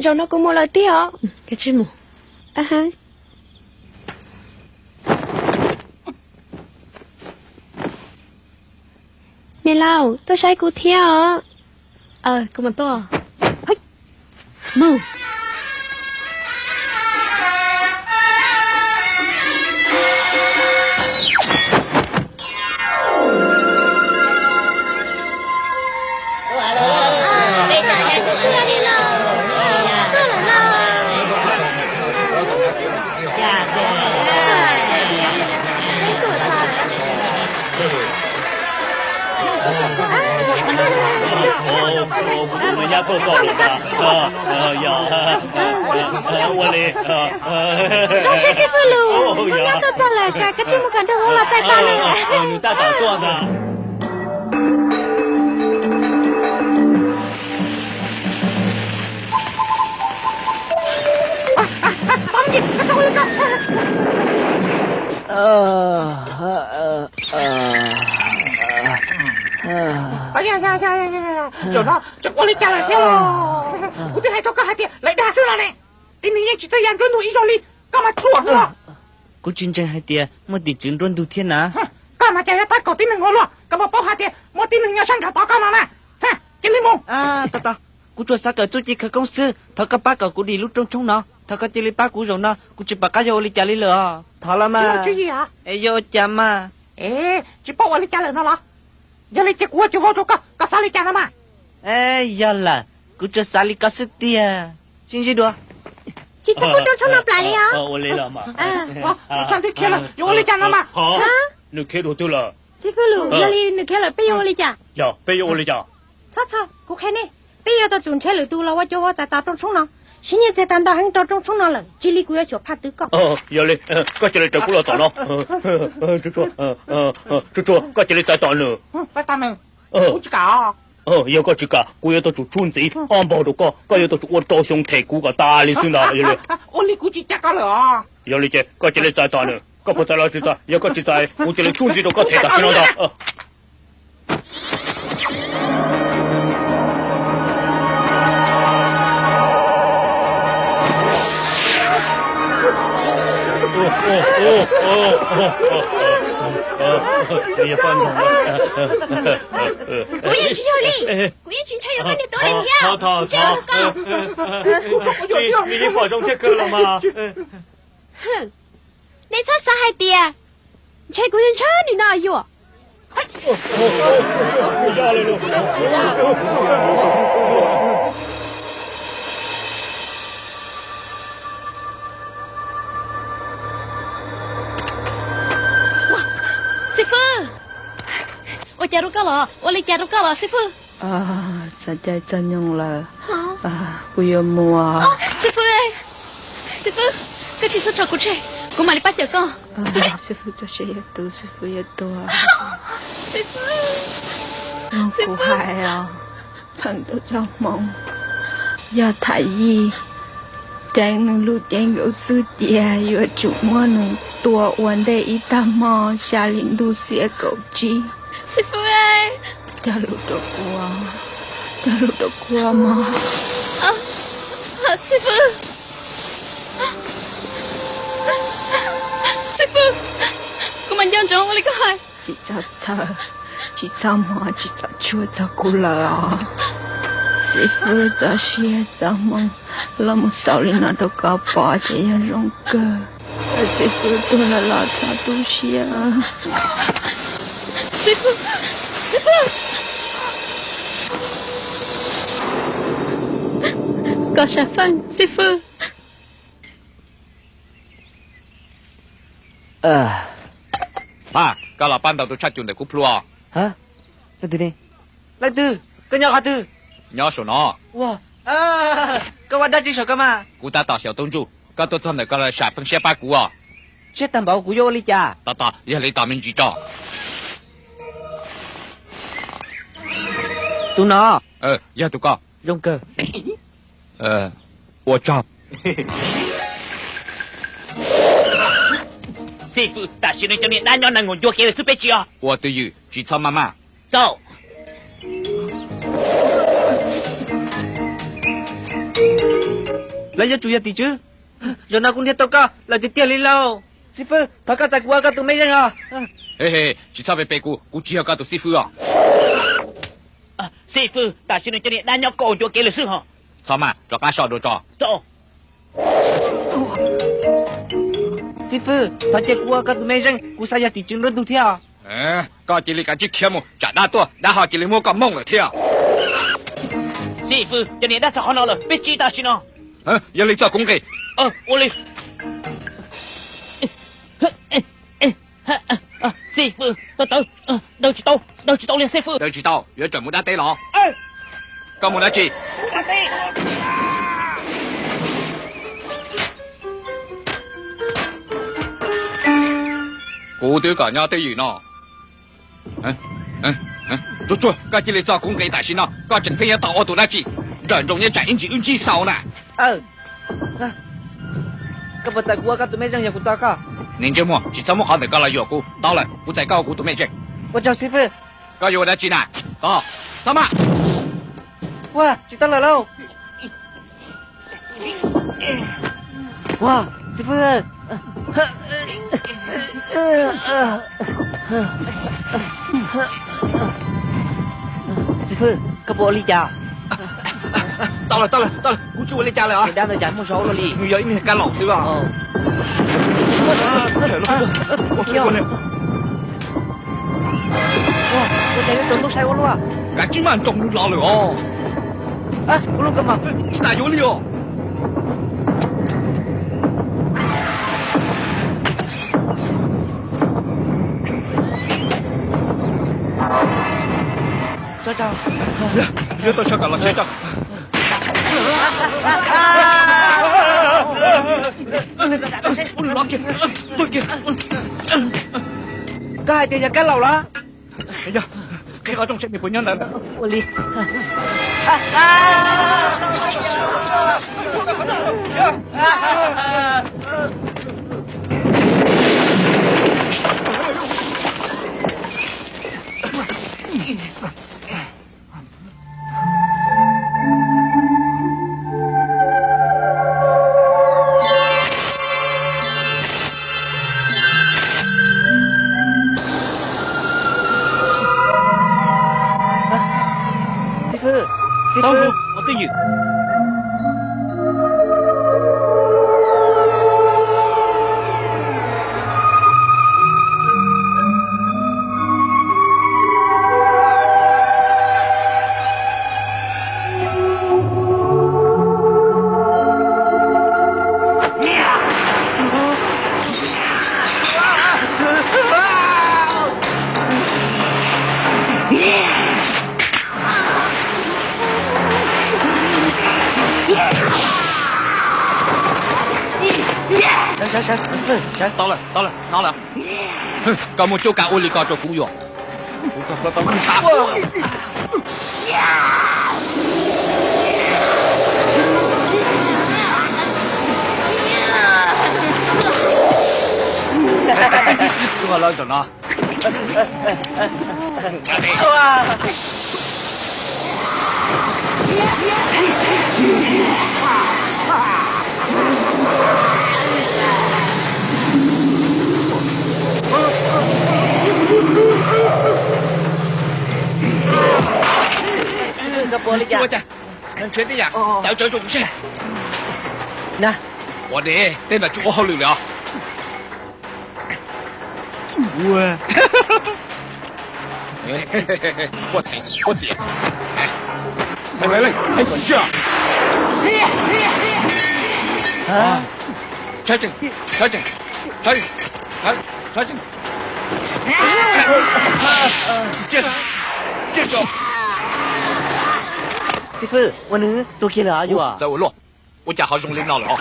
rồi nó cũng mua lời tí hả? Cái chứ mù. À ha. Nè lâu, tôi sai cô theo. Cô mà to. Mù.我们家够高了吧？我嘞，谢谢父鲁，我要到这来，个这么感动我了，再打嘞。你大早做的。放进，快走一哎呀！就那这我的家来掉了，我这还做个还的来打死了呢。你也只在养尊土一手里，干嘛做了？Cô chân chân hai tia, một tỷ trứng luôn đủ thiên á.干嘛家把狗盯着我了？干嘛包下的？我盯着要上场打干嘛呢？经理梦。Ta. Cô cho sao cậu chú chị khởi công sư, thằng các bác cậu đi lúc trong nó, thằng các chị lấy bác cũ rồi nó, cô chỉ bác cái vô đi trả lý lừa, thằng là mà. Chứ gì hả? Vô chả mà. Chỉ bảo tôi đi trả lời nó là. Giờ lấy chiếc của chú vô cho có sao lấy trả nó mà. Giờ là, cô cho sao lấy có sức tia, xin gì đùa? Chị sao cô trong nộp lại hả? 我来了嘛。上次开了，我来trả nó mà. 好，你开多对了。师傅鲁，这里你开了，别我来讲。呀，别我来讲。操，我开呢，别要到中车了多了，我叫我在打中冲了。新年才谈到很到中冲了，这里我要小怕得搞。要嘞，过去来找过了打了。这过去来再打了。再打呢？我去搞。要个这个，我要到做村子，安排到个要到做我刀兄太古个打哩算啦，要嘞。我哩估计加个了。要嘞这，过去来再打呢，个不再了就在，要个就在，我这里村子都个太大算了。也放纵了。古言请有礼，古言请差有关的多领票，这样高。你放纵这个了吗？哼，你出啥海地啊？差古言差你哪有？要了。师傅，我加入够了，我来加入够了，师傅。在在真用了。不要摸。师傅，师傅，个其实找过去，我买了八九个。师傅这些也多，师傅也多。师傅，我苦海啊，碰到做梦，要太医。Đang nâng lụt đen gấu sư tìa Yêu chủ mua nâng tùa uốn đề ý ta mò Xa linh đu xìa cậu chi Sư phụ ơi Cha lụt đồ qua mò Sư phụ Sư phụ Cô mình dọn trốn lấy có hai Chị sao mò Chị sao chua sao cô lờ Sư phụ ra xìa ra mong là một sao linh nào đâu có bỏ để rong cơ sư phụ tôi là lo cho tôi xia sư phụ có sao phân sư phụ ba cả là ban đầu tôi chắc chắn để cúp lúa hả cái gì đây lại từ cái nhỏ hả từ nhỏ số nó wow các bạn đã chỉ sợ cơ mà cú ta tạo小东主các tôi真係個嚟小朋友八股啊sẽ đảm bảo của vô lý cha ta要你大名記咗tụi nó要讀個用cơ 我照師傅大少女叫你男人能我約嘅蘇北住啊我對於主操媽媽走 lấy cho chủ nhà tí chứ giờ nào cũng đi tao cả lại thì tiền lên lâu sư phụ thằng cả tại qua cả tụi mấy răng à 嘿嘿，只差别白姑，姑只要搞到师傅啊。师傅，大师你这里单要搞就给了是哈？sao mà cho cá sò đồ trò. 走。 sư phụ thằng chạy qua cả tụi mấy răng cú sai nhà tí chứ nó đủ theo có chỉ là cái chiếc kiếm mu, chả đa tua, đã họ chỉ là mua cái mông rồi theo. 师傅，这里那找好了，别急大师呢。要你做工给，我来。师傅，都知道了，师傅。都知道，要准冇得地咯。哎，咁冇得知。我都讲呀对于呢。做，个只你做工给大先咯，个整片要到我度那知，人容易转引起运气少呢。cái bật tại qua cả tụi mấy răng nhà của tao cả 您这么是怎么好的个了药股，到了不再搞股都没挣， 我chào sư phụ 个有的进来，怎么？ wow chị ta là lâu wow sư phụ sư phụ cái bộ ly trà 到了，股主我来家了啊！ đang ở trái một số rồi đi 女儿你干老师吧？我跳了， wow tôi thấy nó trốn tôi sai quá luôn à 赶紧慢中路老了哦， 我录干嘛打有理哦。 sao sao 要到香港了，先生。cái hai tiền nhà cái lẩu đó 哎呀，开个中前面不娘来了。我离师傅我对你。 Sao? 到了，拿了。哼，咁我就干我里搞做古药。我老准了。我这，确定呀？要这种事。那，我的，等下做好了。我，我姐，再来嘞，还管这？啊！查证，这个。 师傅，我能多给了啊，有啊？在我落，我家好用领导了啊。